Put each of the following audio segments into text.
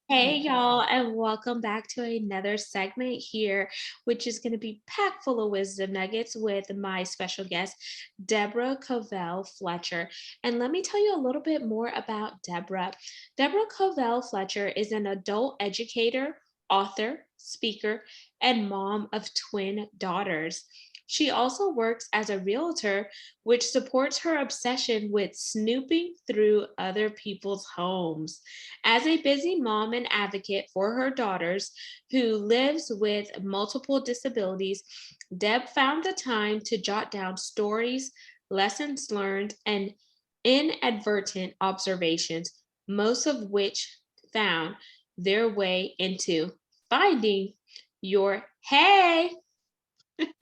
Hey, y'all, and welcome back to another segment here, which is going to be packed full of wisdom nuggets with my special guest, Deborah Covell Fletcher. And let me tell you a little bit more about Deborah. Deborah Covell Fletcher is an adult educator, author, speaker, and mom of twin daughters. She also works as a realtor, which supports her obsession with snooping through other people's homes. As a busy mom and advocate for her daughters who lives with multiple disabilities, Deb found the time to jot down stories, lessons learned, and inadvertent observations, most of which found their way into finding your hey.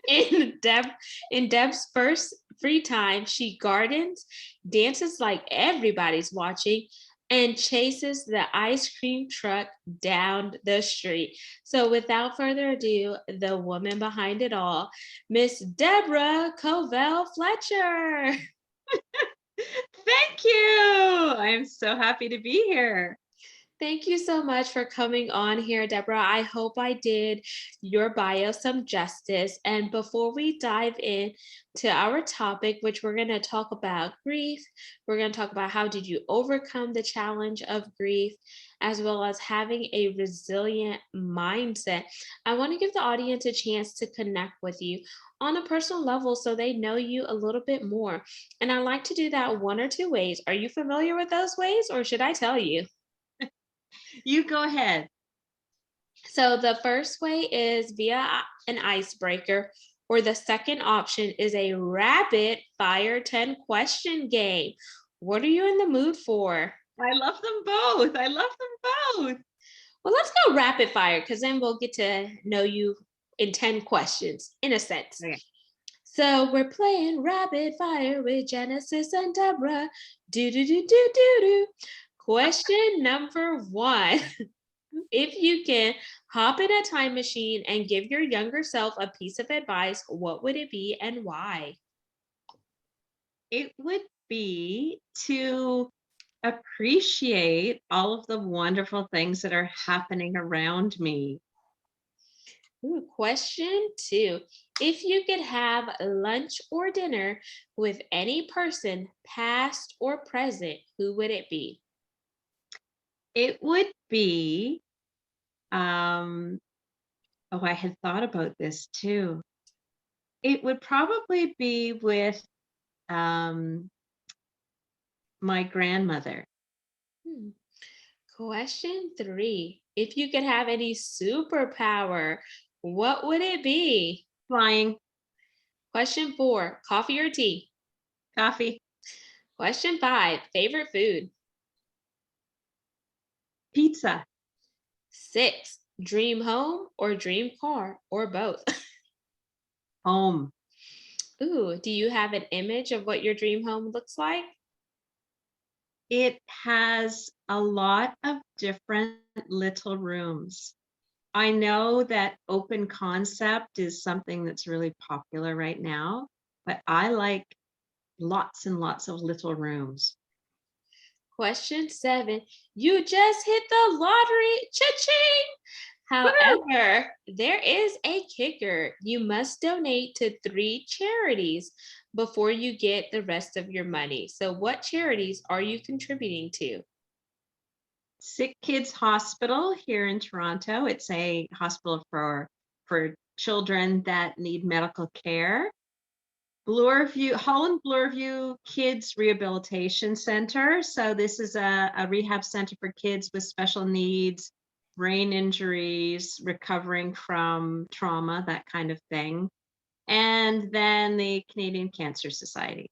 In Deb in Deb's first free time, she gardens, dances like everybody's watching, and chases the ice cream truck down the street. So without further ado, the woman behind it all, Miss Deborah Covell Fletcher. Thank you. I'm so happy to be here. Thank you so much for coming on here, Deborah. I hope I did your bio some justice. And before we dive in to our topic, which we're going to talk about grief, we're going to talk about how did you overcome the challenge of grief, as well as having a resilient mindset. I want to give the audience a chance to connect with you on a personal level so they know you a little bit more. And I like to do that one or two ways. Are you familiar with those ways, or should I tell you? You go ahead. So the first way is via an icebreaker, or the second option is a rapid fire 10 question game. What are you in the mood for? I love them both. I love them both. Well, let's go rapid fire because then we'll get to know you in 10 questions in a sense. Okay. So we're playing rapid fire with Genesis and Deborah. Do do do do do do. Question number one. If you can hop in a time machine and give your younger self a piece of advice, what would it be and why? It would be to appreciate all of the wonderful things that are happening around me. Ooh, question two. If you could have lunch or dinner with any person, past or present, who would it be? It would be, um, oh, I had thought about this too. It would probably be with um, my grandmother. Hmm. Question three. If you could have any superpower, what would it be? Flying, Question four. Coffee or tea? coffee, Question five. Favorite food? pizza, Six, dream home or dream car or both. home. Ooh, do you have an image of what your dream home looks like? It has a lot of different little rooms. I know that open concept is something that's really popular right now, but I like lots and lots of little rooms. Question seven, you just hit the lottery. Cha-ching! Woo! However, there is a kicker. You must donate to three charities before you get the rest of your money. So, what charities are you contributing to? Sick Kids Hospital here in Toronto. It's a hospital for children that need medical care. Holland Bloorview Kids Rehabilitation Center. So this is a rehab center for kids with special needs, brain injuries, recovering from trauma, that kind of thing. And then the Canadian Cancer Society.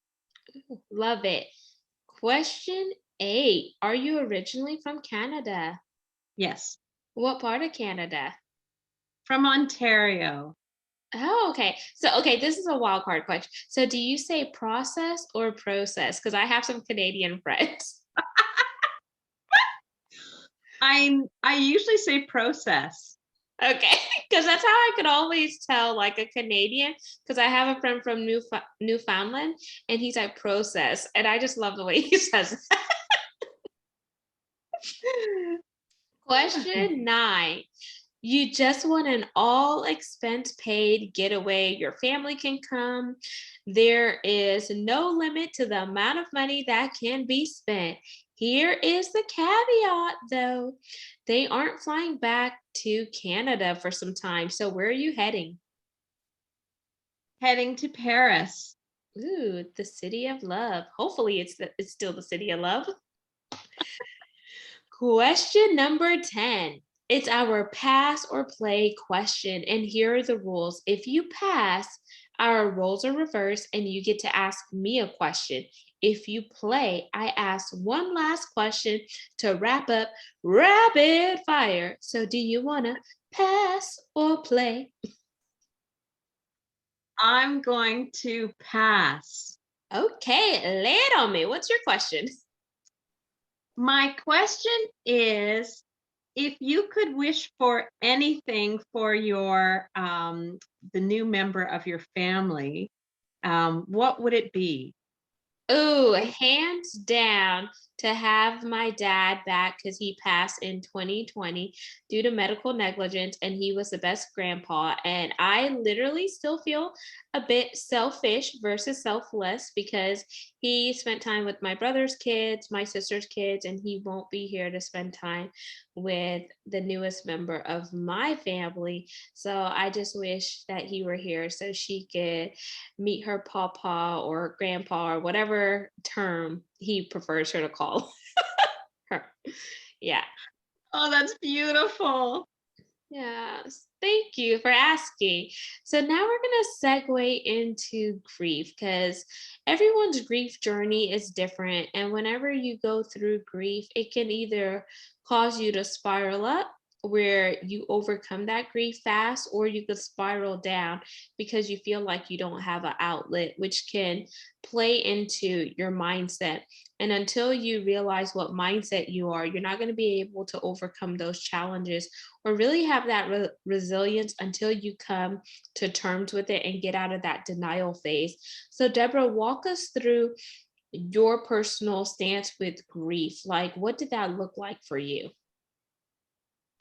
Love it. Question eight, are you originally from Canada? Yes, What part of Canada? from Ontario. Oh, okay. So, okay, this is a wild card question. So, do you say process or process? Because I have some Canadian friends. I usually say process. Okay, because that's how I could always tell like a Canadian. Because I have a friend from Newfoundland, and he's like process, and I just love the way he says it. Question 9. You just want an all expense paid getaway. Your family can come. There is no limit to the amount of money that can be spent. Here is the caveat, though. They aren't flying back to Canada for some time. So, where are you heading? Heading to Paris. Ooh, the city of love. Hopefully, it's still the city of love. Question number 10. It's our pass or play question. And here are the rules. If you pass, our roles are reversed and you get to ask me a question. If you play, I ask one last question to wrap up rapid fire. So, do you want to pass or play? I'm going to pass. Okay, lay it on me. What's your question? My question is, if you could wish for anything for your the new member of your family, what would it be? Oh, hands down to have my dad back because he passed in 2020 due to medical negligence, and he was the best grandpa. And I literally still feel a bit selfish versus selfless because he spent time with my brother's kids, my sister's kids, and he won't be here to spend time with the newest member of my family. So I just wish that he were here so she could meet her pawpaw or grandpa or whatever term he prefers her to call her. Yeah. Oh, that's beautiful. Yes. Thank you for asking. So now we're going to segue into grief because everyone's grief journey is different. And whenever you go through grief, it can either cause you to spiral up where you overcome that grief fast, or you could spiral down because you feel like you don't have an outlet, which can play into your mindset. And until you realize what mindset you are, you're not going to be able to overcome those challenges or really have that resilience until you come to terms with it and get out of that denial phase. So, Deborah, walk us through your personal stance with grief. Like, what did that look like for you?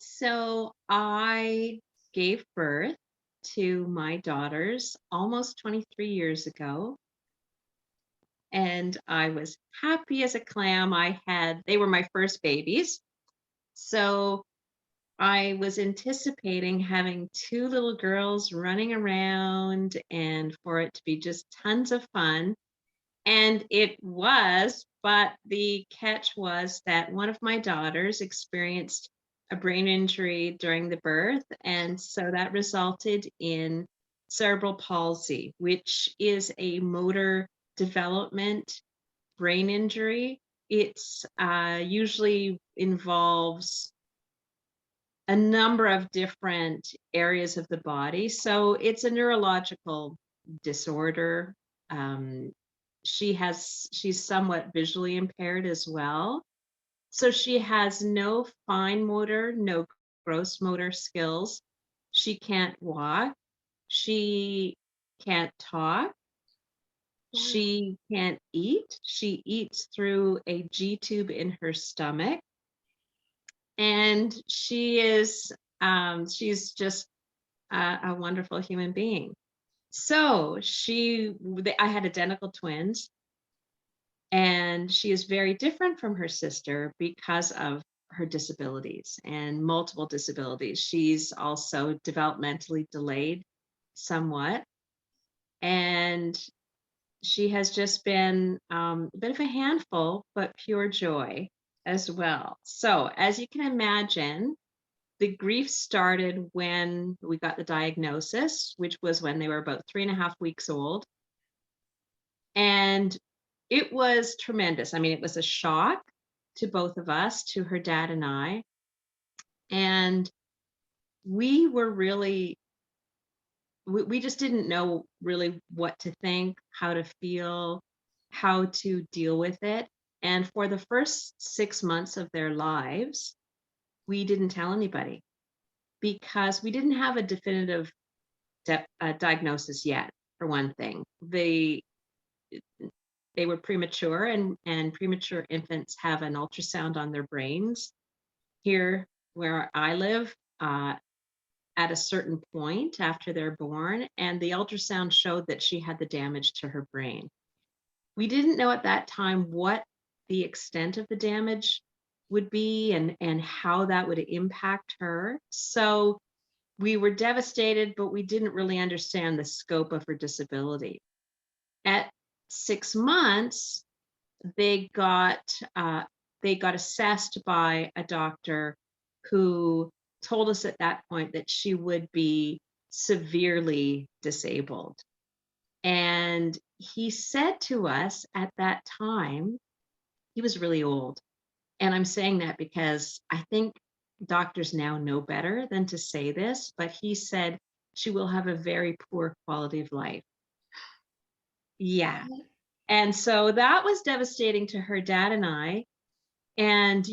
So I gave birth to my daughters almost 23 years ago, and I was happy as a clam. They were my first babies. So I was anticipating having two little girls running around and for it to be just tons of fun. And it was, but the catch was that one of my daughters experienced a brain injury during the birth. And so that resulted in cerebral palsy, which is a motor development brain injury. It's usually involves a number of different areas of the body. So it's a neurological disorder. Um, she's somewhat visually impaired as well. So she has no fine motor, no gross motor skills. She can't walk. She can't talk. Wow. She can't eat. She eats through a G tube in her stomach. And she's just a wonderful human being. So I had identical twins, and she is very different from her sister because of her disabilities and multiple disabilities. She's also developmentally delayed somewhat, and she has just been a bit of a handful, but pure joy as well. So, as you can imagine, the grief started when we got the diagnosis, which was when they were about 3.5 weeks old. And it was tremendous. I mean, it was a shock to both of us, to her dad and I. And we were really, we just didn't know really what to think, how to feel, how to deal with it. And for the first 6 months of their lives, we didn't tell anybody because we didn't have a definitive diagnosis yet, for one thing. They were premature, and premature infants have an ultrasound on their brains here where I live at a certain point after they're born, and the ultrasound showed that she had the damage to her brain. We didn't know at that time what the extent of the damage would be and how that would impact her. So we were devastated, but we didn't really understand the scope of her disability. At 6 months, they got they got assessed by a doctor who told us at that point that she would be severely disabled. And he said to us at that time, he was really old. And I'm saying that because I think doctors now know better than to say this, but he said she will have a very poor quality of life. Yeah. And so that was devastating to her dad and I. And,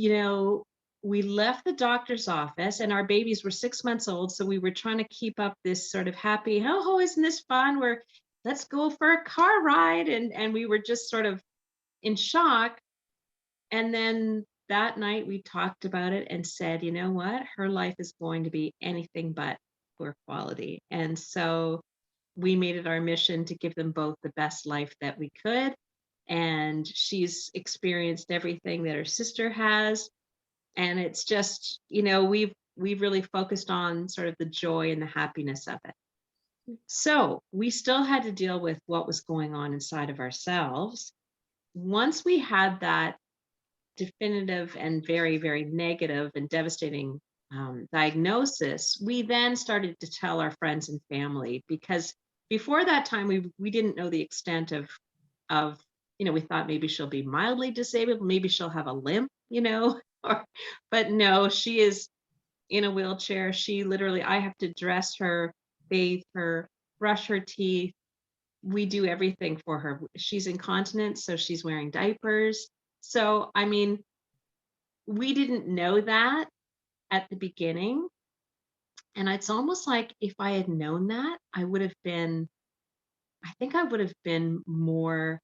we left the doctor's office and our babies were 6 months old. So we were trying to keep up this sort of happy, oh, isn't this fun? Let's go for a car ride. And we were just sort of in shock. And then that night we talked about it and said, you know what? Her life is going to be anything but poor quality. And so we made it our mission to give them both the best life that we could. And she's experienced everything that her sister has. And it's just, we've really focused on sort of the joy and the happiness of it. So we still had to deal with what was going on inside of ourselves. Once we had that definitive and very, very negative and devastating diagnosis, we then started to tell our friends and family because before that time we didn't know the extent of we thought maybe she'll be mildly disabled, maybe she'll have a limp, or, but no, she is in a wheelchair. She literally, I have to dress her, bathe her, brush her teeth. We do everything for her. She's incontinent, so she's wearing diapers. So, I mean, we didn't know that at the beginning. And it's almost like if I had known that, I think I would have been more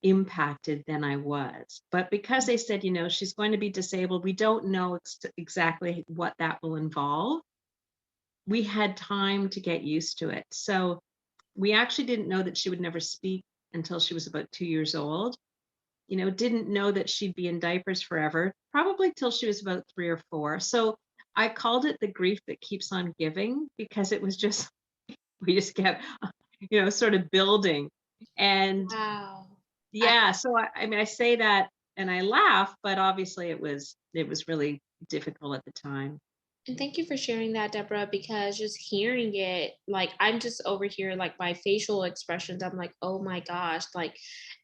impacted than I was. But because they said, she's going to be disabled, we don't know exactly what that will involve. We had time to get used to it. So we actually didn't know that she would never speak until she was about 2 years old. Didn't know that she'd be in diapers forever, probably till she was about 3 or 4. So I called it the grief that keeps on giving because it was just, we just kept, sort of building. And Wow. yeah, so I mean, I say that and I laugh, but obviously it was really difficult at the time. And thank you for sharing that, Deborah, because just hearing it, like I'm just over here, like my facial expressions, I'm like, oh my gosh, like,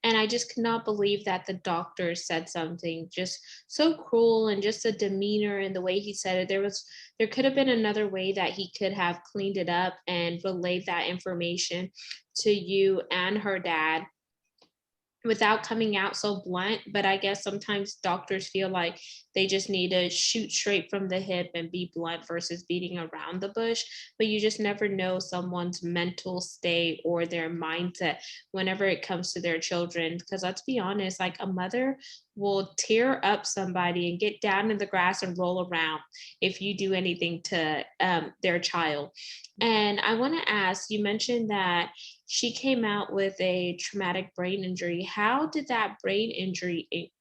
and I just cannot believe that the doctor said something just so cruel and just the demeanor and the way he said it. There could have been another way that he could have cleaned it up and relayed that information to you and her dad without coming out so blunt. But I guess sometimes doctors feel like they just need to shoot straight from the hip and be blunt versus beating around the bush. But you just never know someone's mental state or their mindset whenever it comes to their children. Because let's be honest, like a mother will tear up somebody and get down in the grass and roll around if you do anything to their child. And I want to ask, you mentioned that she came out with a traumatic brain injury. How did that brain injury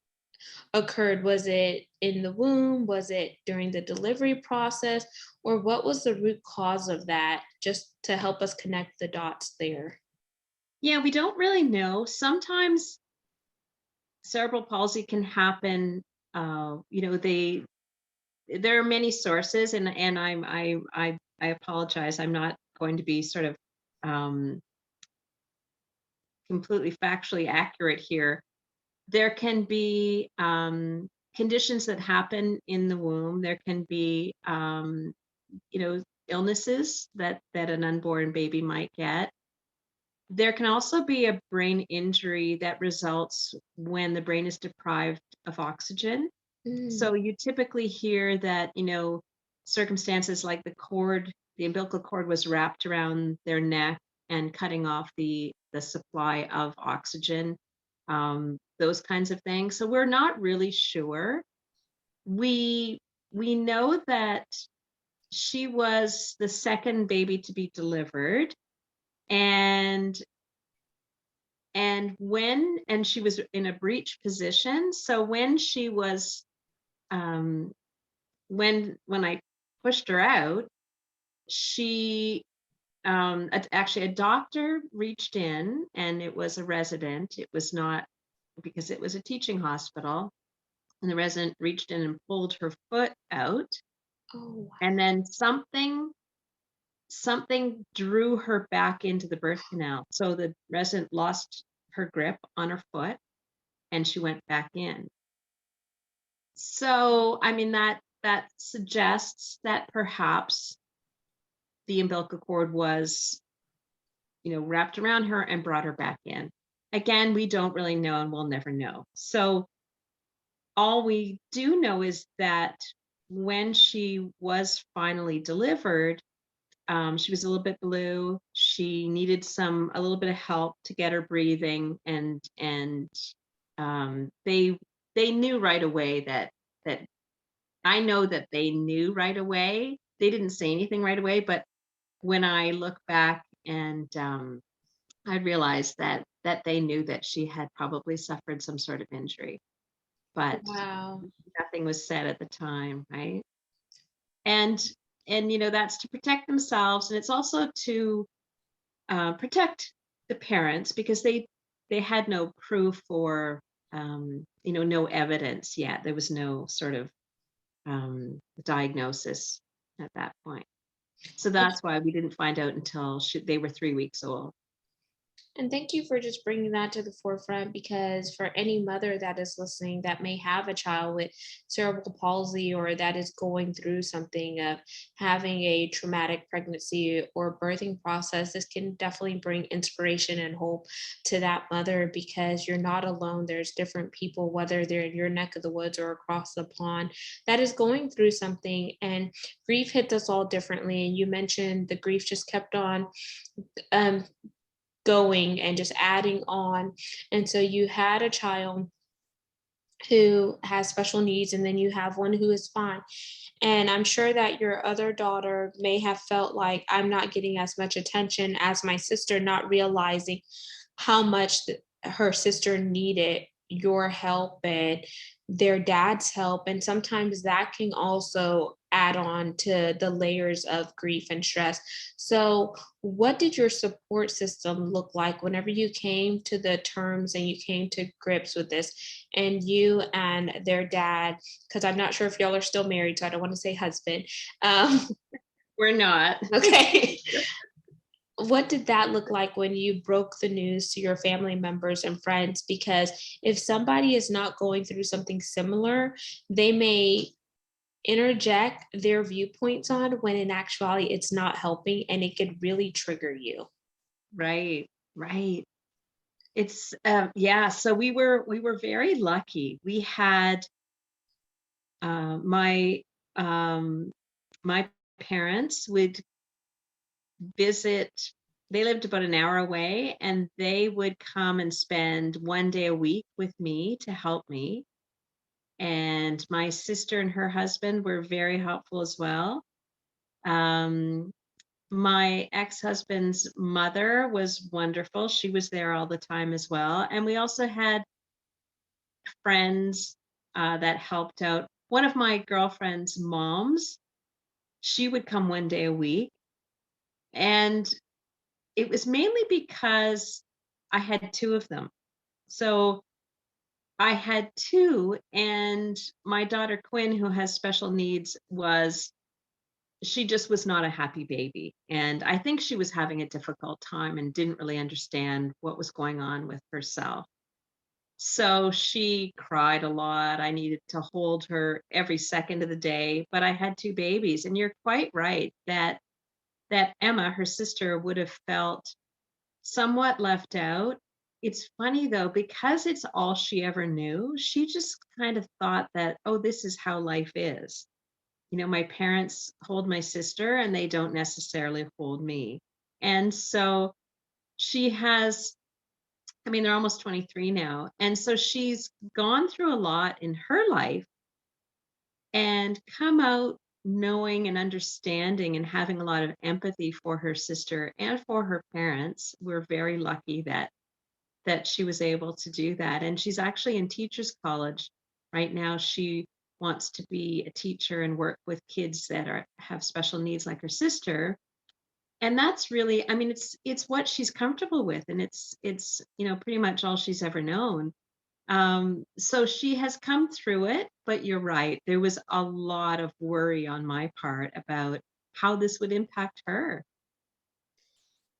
occurred? Was it in the womb? Was it during the delivery process? Or what was the root cause of that? Just to help us connect the dots there. Yeah, we don't really know. Sometimes cerebral palsy can happen. They there are many sources, and I apologize. I'm not going to be sort of um, completely factually accurate here. There can be conditions that happen in the womb. There can be illnesses that an unborn baby might get. There can also be a brain injury that results when the brain is deprived of oxygen. Mm, So you typically hear that, circumstances like the umbilical cord was wrapped around their neck and cutting off the supply of oxygen, those kinds of things. So we're not really sure. We we know that she was the second baby to be delivered, and and she was in a breech position. So when she was um when I pushed her out, she actually a doctor reached in, and it was a resident. It was not, because it was a teaching hospital, and the resident reached in and pulled her foot out, Oh, wow. and then something drew her back into the birth canal. So the resident lost her grip on her foot, and she went back in. So, I mean, that suggests that perhaps the umbilical cord was, wrapped around her and brought her back in. Again, we don't really know, and we'll never know. So all we do know is that when she was finally delivered, she was a little bit blue. She needed a little bit of help to get her breathing, and they knew right away that I know that they knew right away. They didn't say anything right away, but when I look back, and I realized that they knew that she had probably suffered some sort of injury, but Wow. nothing was said at the time, right? And and that's to protect themselves, and it's also to protect the parents, because they had no proof, or no evidence yet. There was no sort of diagnosis at that point. So that's why we didn't find out until they were 3 weeks old. And thank you for just bringing that to the forefront, because for any mother that is listening that may have a child with cerebral palsy, or that is going through something of having a traumatic pregnancy or birthing process, this can definitely bring inspiration and hope to that mother, because you're not alone. There's different people, whether they're in your neck of the woods or across the pond, that is going through something. And grief hits us all differently. And you mentioned the grief just kept on um, going and just adding on. And so you had a child who has special needs, and then you have one who is fine. And I'm sure that your other daughter may have felt like, I'm not getting as much attention as my sister, not realizing how much her sister needed your help and their dad's help. And sometimes that can also add on to the layers of grief and stress. So, what did your support system look like whenever you came to the terms and you came to grips with this, and you and their dad? Because I'm not sure if y'all are still married, so I don't want to say husband. Um, We're not. okay. What did that look like when you broke the news to your family members and friends? Because if somebody is not going through something similar, they may interject their viewpoints on, when in actuality it's not helping, and it could really trigger you. Right, right. It's yeah, so we were very lucky. We had my um my parents would visit. They lived about an hour away, and they would come and spend 1 day a week with me to help me. And my sister and her husband were very helpful as well. Um, my ex-husband's mother was wonderful. She was there all the time as well. And we also had friends that helped out. One of my girlfriend's moms, she would come 1 day a week. And it was mainly because I had two of them. So I had two, and my daughter Quinn, who has special needs, she just was not a happy baby. And I think she was having a difficult time and didn't really understand what was going on with herself. So she cried a lot. I needed to hold her every second of the day, but I had two babies. And you're quite right that Emma, her sister, would have felt somewhat left out. It's funny though, because it's all she ever knew, she just kind of thought that, oh, this is how life is. My parents hold my sister, and they don't necessarily hold me. And so she has, I mean, they're almost 23 now. And so she's gone through a lot in her life, and come out knowing and understanding and having a lot of empathy for her sister and for her parents. We're very lucky that she was able to do that. And she's actually in teachers college right now. She wants to be a teacher and work with kids that are have special needs like her sister. And that's really, I mean, it's what she's comfortable with, and it's pretty much all she's ever known. So she has come through it, but you're right. There was a lot of worry on my part about how this would impact her.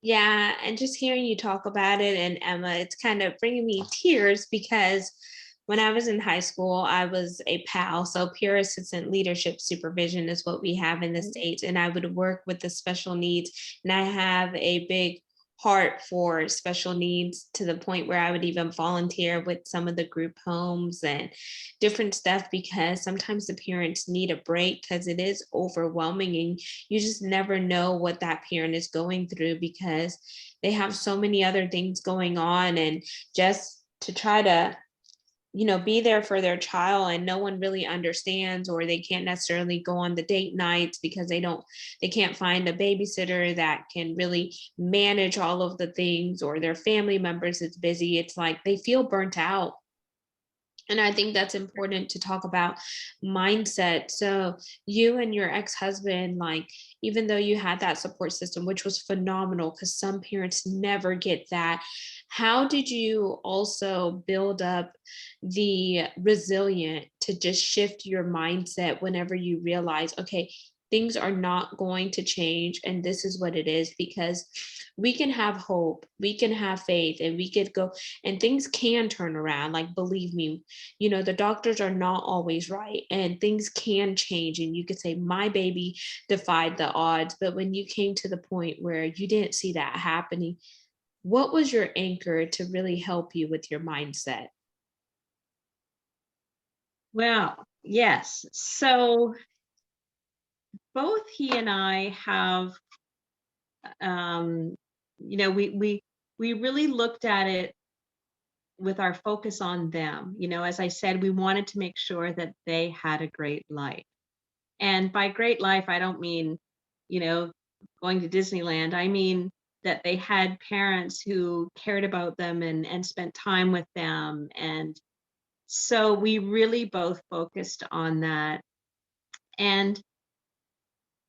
Yeah, and just hearing you talk about it, and Emma, it's kind of bringing me tears because when I was in high school, I was a PAL, so peer assistant leadership supervision is what we have in the Right. States. And I would work with the special needs, and I have a big heart for special needs to the point where I would even volunteer with some of the group homes and different stuff because sometimes the parents need a break because it is overwhelming and you just never know what that parent is going through because they have so many other things going on and just to try to be there for their child and no one really understands or they can't necessarily go on the date nights because they can't find a babysitter that can really manage all of the things or their family members is busy. It's like they feel burnt out, and I think that's important to talk about mindset. So, you and your ex-husband, like, even though you had that support system, which was phenomenal, because some parents never get that, how did you also build up the resilient to just shift your mindset whenever you realize, okay, things are not going to change and this is what it is? Because we can have hope, we can have faith, and we could go and things can turn around. Like, believe me, the doctors are not always right and things can change. And you could say, my baby defied the odds. But when you came to the point where you didn't see that happening, what was your anchor to really help you with your mindset? Well, yes. So both he and I have, um, we really looked at it with our focus on them. As I said, we wanted to make sure that they had a great life. And by great life, I don't mean, you know, going to Disneyland. I mean that they had parents who cared about them and spent time with them. And so we really both focused on that. And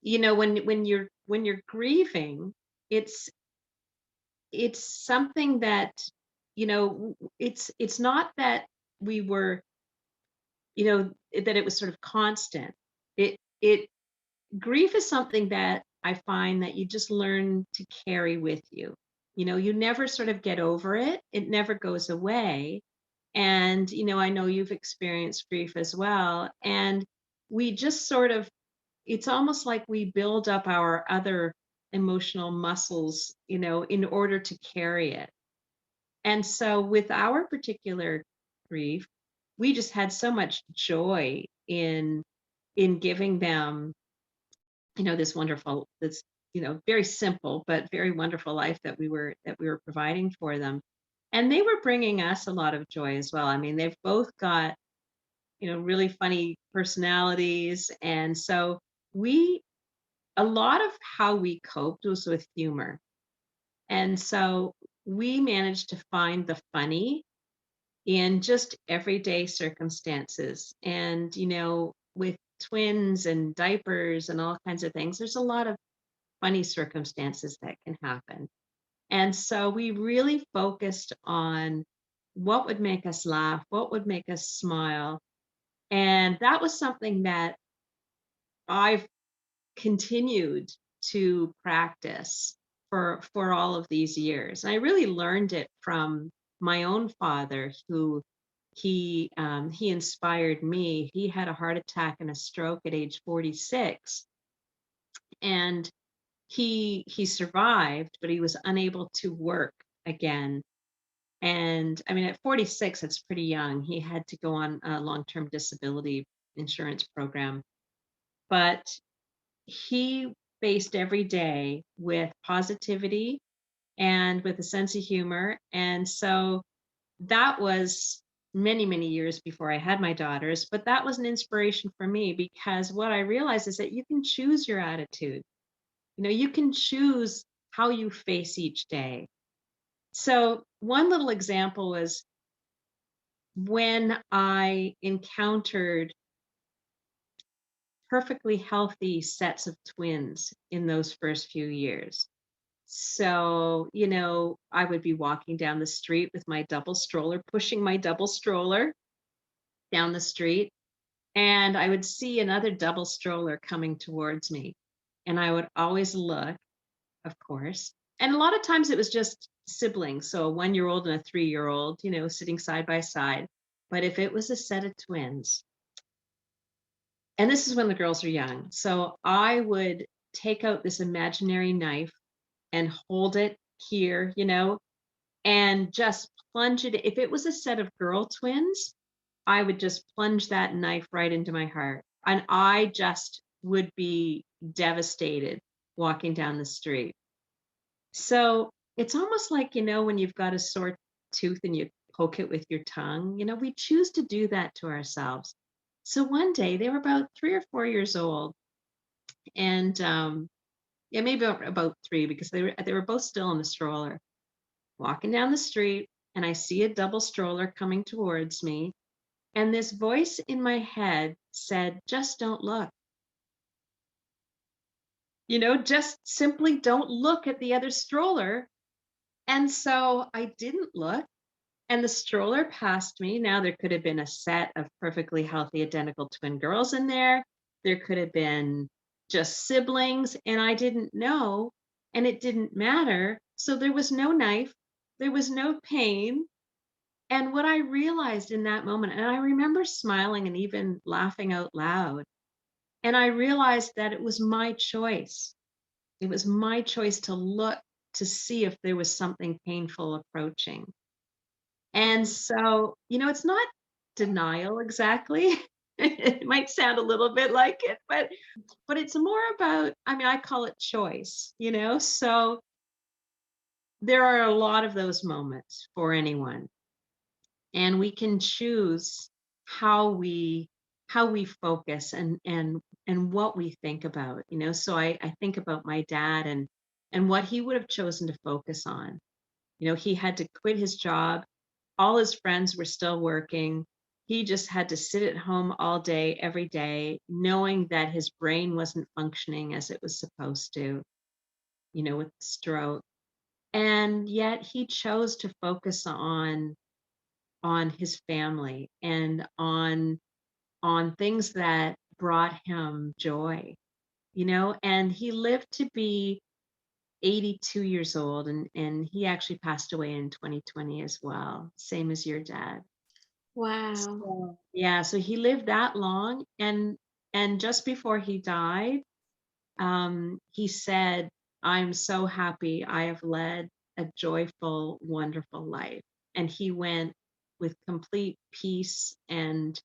when you're grieving, it's it's something that it's not that we were that it was sort of constant. It Grief is something that I find that you just learn to carry with you. You never sort of get over it. It never goes away. And I know you've experienced grief as well, and we just sort of it's almost like we build up our other emotional muscles, in order to carry it. And so with our particular grief, we just had so much joy in giving them, this wonderful, this, very simple but very wonderful life that we were providing for them. And they were bringing us a lot of joy as well. I mean, they've both got, really funny personalities. And so we a lot of how we coped was with humor. And so we managed to find the funny in just everyday circumstances. And, with twins and diapers and all kinds of things, there's a lot of funny circumstances that can happen. And so we really focused on what would make us laugh, what would make us smile. And that was something that I've continued to practice for all of these years. And I really learned it from my own father, who he inspired me. He had a heart attack and a stroke at age 46, and he survived, but he was unable to work again. And I mean, at 46, that's pretty young. He had to go on a long-term disability insurance program, but he faced every day with positivity and with a sense of humor. And so that was many, many years before I had my daughters, but that was an inspiration for me because what I realized is that you can choose your attitude. You can choose how you face each day. So, one little example was when I encountered perfectly healthy sets of twins in those first few years. So, I would be walking down the street with my double stroller, pushing my double stroller down the street, and I would see another double stroller coming towards me. And I would always look, of course. And a lot of times it was just siblings, so a 1-year old and a 3-year old, sitting side by side. But if it was a set of twins, and this is when the girls are young, so I would take out this imaginary knife and hold it here, and just plunge it. If it was a set of girl twins, I would just plunge that knife right into my heart. And I just would be devastated walking down the street. So it's almost like, when you've got a sore tooth and you poke it with your tongue, we choose to do that to ourselves. So one day they were about 3 or 4 years old, and yeah, maybe about three because they were both still in the stroller, walking down the street, and I see a double stroller coming towards me, and this voice in my head said, "Just don't look." Just simply don't look at the other stroller. And so I didn't look. And the stroller passed me. Now, there could have been a set of perfectly healthy identical twin girls in there. There could have been just siblings, and I didn't know, and it didn't matter. So there was no knife, there was no pain. And what I realized in that moment, and I remember smiling and even laughing out loud, and I realized that it was my choice. It was my choice to look to see if there was something painful approaching. And so, it's not denial exactly. It might sound a little bit like it, but it's more about, I mean, I call it choice. So there are a lot of those moments for anyone, and we can choose how we how we focus and what we think about. So I think about my dad and what he would have chosen to focus on. He had to quit his job. All his friends were still working. He just had to sit at home all day, every day, knowing that his brain wasn't functioning as it was supposed to, with the stroke. And yet he chose to focus on his family and on things that brought him joy. And he lived to be 82 years old, and he actually passed away in 2020 as well, same as your dad. Wow. So, yeah, so he lived that long, and just before he died, he said, "I'm so happy I have led a joyful, wonderful life." And he went with complete peace, and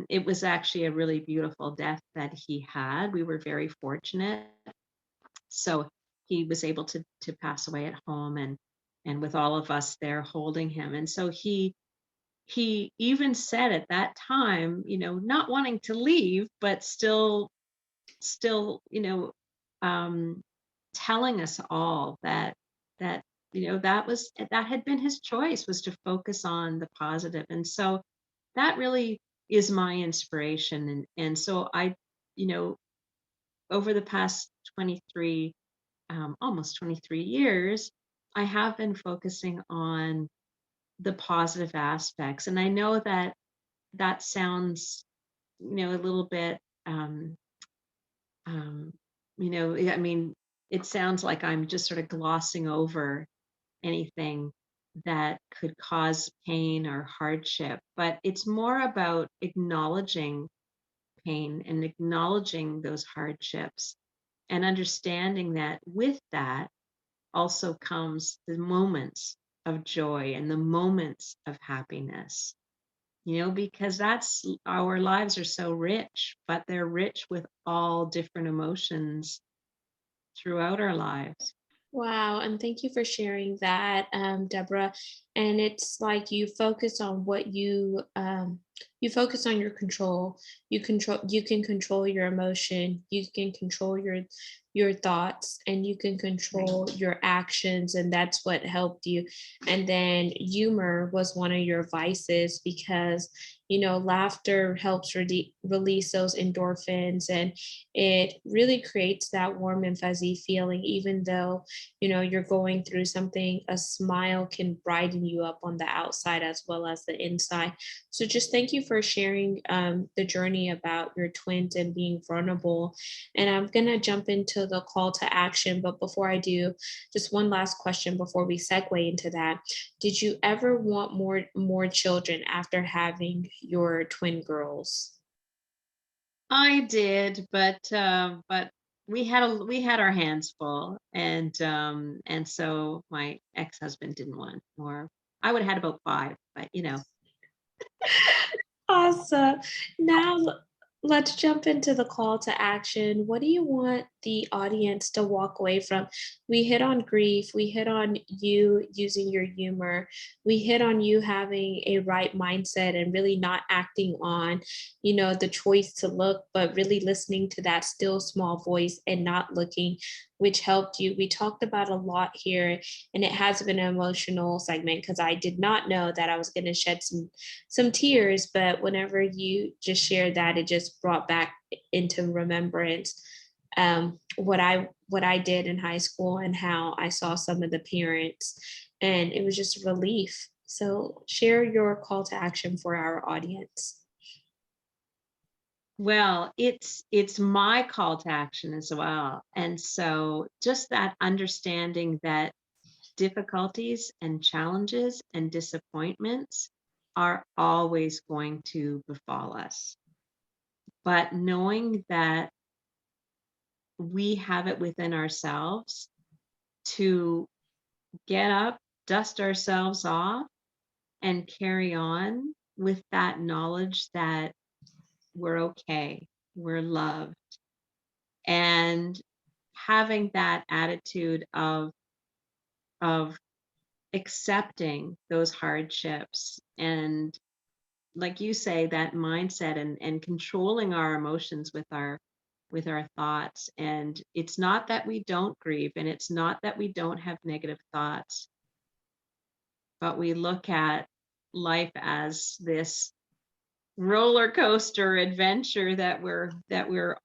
it was actually a really beautiful death that he had. We were very fortunate. So he was able to pass away at home, and with all of us there holding him. And so he even said at that time, not wanting to leave, but still, um, telling us all that that had been his choice, was to focus on the positive. And so that really is my inspiration. And so you know, over the past 23, almost 23 years, I have been focusing on the positive aspects. And I know that that sounds, a little bit, um, I mean, it sounds like I'm just sort of glossing over anything that could cause pain or hardship, but it's more about acknowledging pain and acknowledging those hardships and understanding that with that also comes the moments of joy and the moments of happiness. Because that's our lives are so rich, but they're rich with all different emotions throughout our lives. Wow, and thank you for sharing that, Deborah. And it's like you focus on what you focus on your control. You can control your emotion, you can control your thoughts, and you can Right. control your actions, and that's what helped you. And then humor was one of your vices because laughter helps release those endorphins, and it really creates that warm and fuzzy feeling, even though you're going through something. A smile can brighten you up on the outside as well as the inside. So just thank you for sharing the journey about your twins and being vulnerable. And I'm going to jump into the call to action, but before I do, just one last question before we segue into that. Did you ever want more children after having your twin girls? I did, but we had our hands full, and so my ex-husband didn't want more. I would have had about 5, but Awesome. Now let's jump into the call to action. What do you want the audience to walk away from? We hit on grief, we hit on you using your humor, we hit on you having a right mindset and really not acting on, the choice to look, but really listening to that still small voice and not looking, which helped you. We talked about a lot here, and it has been an emotional segment because I did not know that I was going to shed some tears, but whenever you just shared that, it just brought back into remembrance what I did in high school and how I saw some of the parents, and it was just relief. So share your call to action for our audience. well, it's my call to action as well. And so just that understanding that difficulties and challenges and disappointments are always going to befall us. But knowing that we have it within ourselves to get up, dust ourselves off, and carry on with that knowledge that we're okay, we're loved, and having that attitude of accepting those hardships and, like you say, that mindset and controlling our emotions with our thoughts. And it's not that we don't grieve, and it's not that we don't have negative thoughts, but we look at life as this roller coaster adventure that we're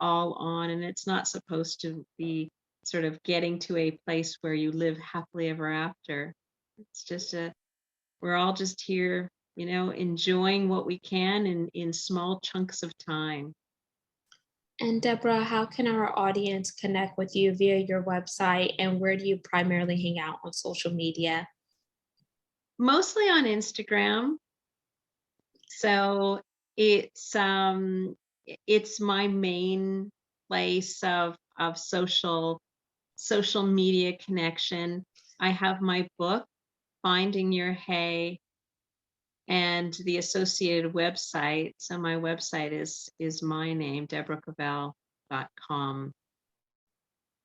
all on, and it's not supposed to be sort of getting to a place where you live happily ever after. It's just a we're all just here, enjoying what we can in small chunks of time. And Deborah, how can our audience connect with you via your website, and where do you primarily hang out on social media? Mostly on Instagram. So it's my main place of social media connection. I have my book, Finding Your Hay, and the associated website. So my website is my name, deborahcovell.com.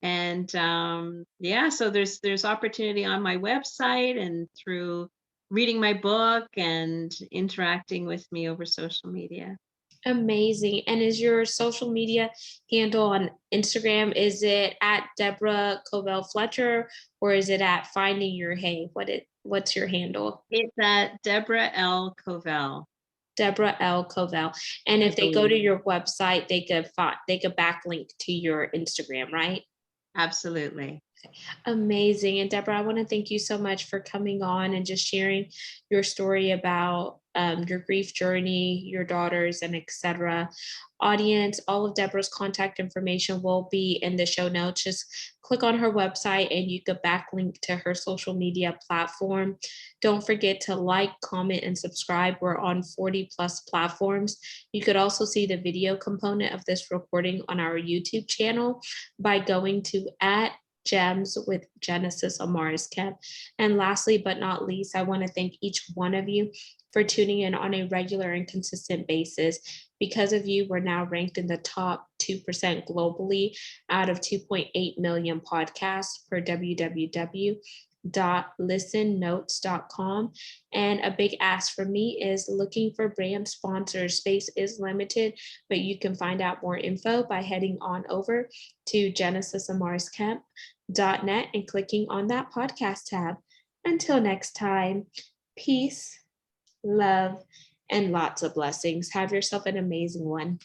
And yeah, so there's opportunity on my website and through reading my book and interacting with me over social media. Amazing. And is your social media handle on Instagram, is it at Deborah Covell Fletcher, or is it at Finding Your Hay? What's your handle? It's at Deborah L. Covell, Deborah L. Covell. And I if they go to believe. your website, they could backlink to your Instagram, right? Absolutely. Amazing. And Deborah, I want to thank you so much for coming on and just sharing your story about your grief journey, your daughters, and etc. Audience, all of Deborah's contact information will be in the show notes. Just click on her website and you could backlink to her social media platform. Don't forget to like, comment, and subscribe. We're on 40 plus platforms. You could also see the video component of this recording on our YouTube channel by going to at Gems with Genesis Amaris Kemp. And lastly, but not least, I want to thank each one of you for tuning in on a regular and consistent basis. Because of you, we're now ranked in the top 2% globally out of 2.8 million podcasts per www.listennotes.com. And a big ask for me is looking for brand sponsors. Space is limited, but you can find out more info by heading on over to genesisamariscamp.net and clicking on that podcast tab. Until next time, peace, love, and lots of blessings. Have yourself an amazing one.